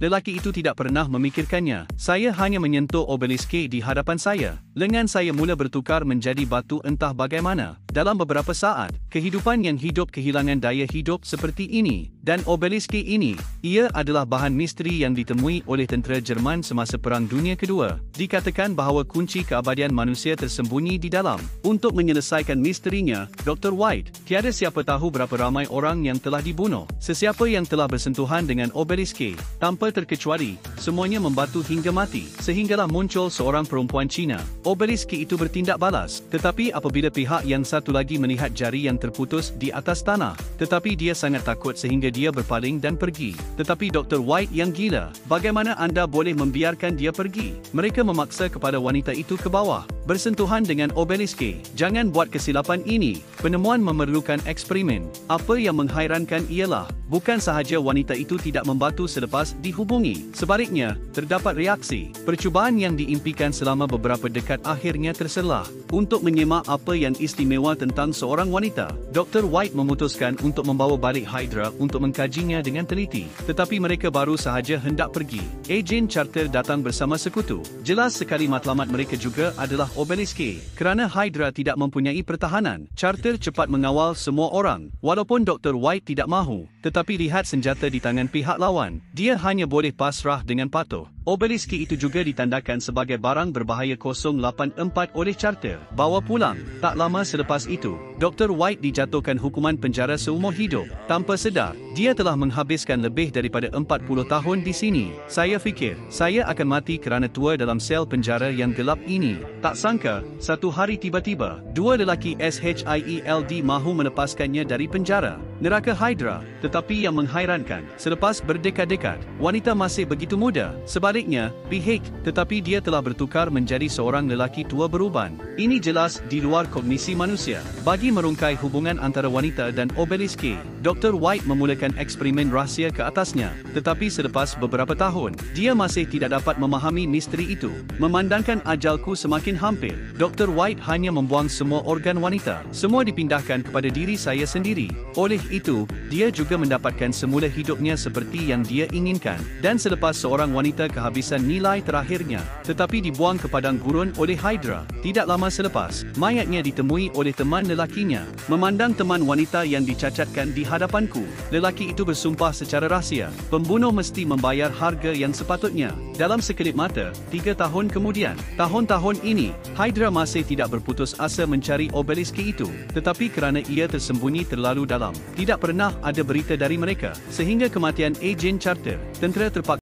lelaki itu tidak pernah memikirkannya. Saya hanya menyentuh obelisk di hadapan saya. Lengan saya mula bertukar menjadi batu entah bagaimana. Dalam beberapa saat, kehidupan yang hidup kehilangan daya hidup seperti ini. Dan obelisk ini, ia adalah bahan misteri yang ditemui oleh tentera Jerman semasa Perang Dunia Kedua. Dikatakan bahawa kunci keabadian manusia tersembunyi di dalam. Untuk menyelesaikan misterinya, Dr. White, tiada siapa tahu berapa ramai orang yang telah dibunuh. Sesiapa yang telah bersentuhan dengan obelisk, tanpa terkecuali, semuanya membatu hingga mati. Sehinggalah muncul seorang perempuan Cina. Obelisk itu bertindak balas. Tetapi apabila pihak yang satu lagi melihat jari yang terputus di atas tanah, tetapi dia sangat takut sehingga dia berpaling dan pergi. Tetapi Dr. White yang gila, bagaimana anda boleh membiarkan dia pergi? Mereka memaksa kepada wanita itu ke bawah, bersentuhan dengan obelisk. Jangan buat kesilapan ini. Penemuan memerlukan eksperimen. Apa yang menghairankan ialah, bukan sahaja wanita itu tidak membatu selepas dihubungi. Sebaliknya, terdapat reaksi. Percubaan yang diimpikan selama beberapa dekad akhirnya terselah. Untuk menyemak apa yang istimewa tentang seorang wanita, Dr. White memutuskan untuk membawa balik Hydra untuk mengkajinya dengan teliti. Tetapi mereka baru sahaja hendak pergi. Ejen Charter datang bersama sekutu. Jelas sekali matlamat mereka juga adalah obelisk. Kerana Hydra tidak mempunyai pertahanan, Charter cepat mengawal semua orang. Walaupun Dr. White tidak mahu, tetapi lihat senjata di tangan pihak lawan, dia hanya boleh pasrah dengan patuh. Obelisk itu juga ditandakan sebagai barang berbahaya 084 oleh Charter. Bawa pulang. Tak lama selepas itu, Dr. White dijatuhkan hukuman penjara seumur hidup. Tanpa sedar, dia telah menghabiskan lebih daripada 40 tahun di sini. Saya fikir, saya akan mati kerana tua dalam sel penjara yang gelap ini. Tak sangka, satu hari tiba-tiba, dua lelaki SHIELD mahu melepaskannya dari penjara. Neraka Hydra. Tetapi yang menghairankan, selepas berdekad-dekad, wanita masih begitu muda. Sebaliknya, pihak, tetapi dia telah bertukar menjadi seorang lelaki tua beruban. Ini jelas di luar kognisi manusia. Bagi merungkai hubungan antara wanita dan obelisk, Dr. White memulakan eksperimen rahsia ke atasnya. Tetapi selepas beberapa tahun, dia masih tidak dapat memahami misteri itu. Memandangkan ajalku semakin hampir, Dr. White hanya membuang semua organ wanita. Semua dipindahkan kepada diri saya sendiri. Oleh itu, dia juga mendapatkan semula hidupnya seperti yang dia inginkan. Dan selepas seorang wanita kehabisan nilai terakhirnya, tetapi dibuang ke padang gurun oleh Hydra. Tidak lama selepas, mayatnya ditemui oleh teman lelakinya. Memandang teman wanita yang dicacatkan di hadapanku, lelaki itu bersumpah secara rahsia, pembunuh mesti membayar harga yang sepatutnya. Dalam sekelip mata, 3 tahun kemudian, tahun-tahun ini, Hydra masih tidak berputus asa mencari obelisk itu. Tetapi kerana ia tersembunyi terlalu dalam, tidak pernah ada berita dari mereka, sehingga kematian Ejen Charter, tentera terpaksa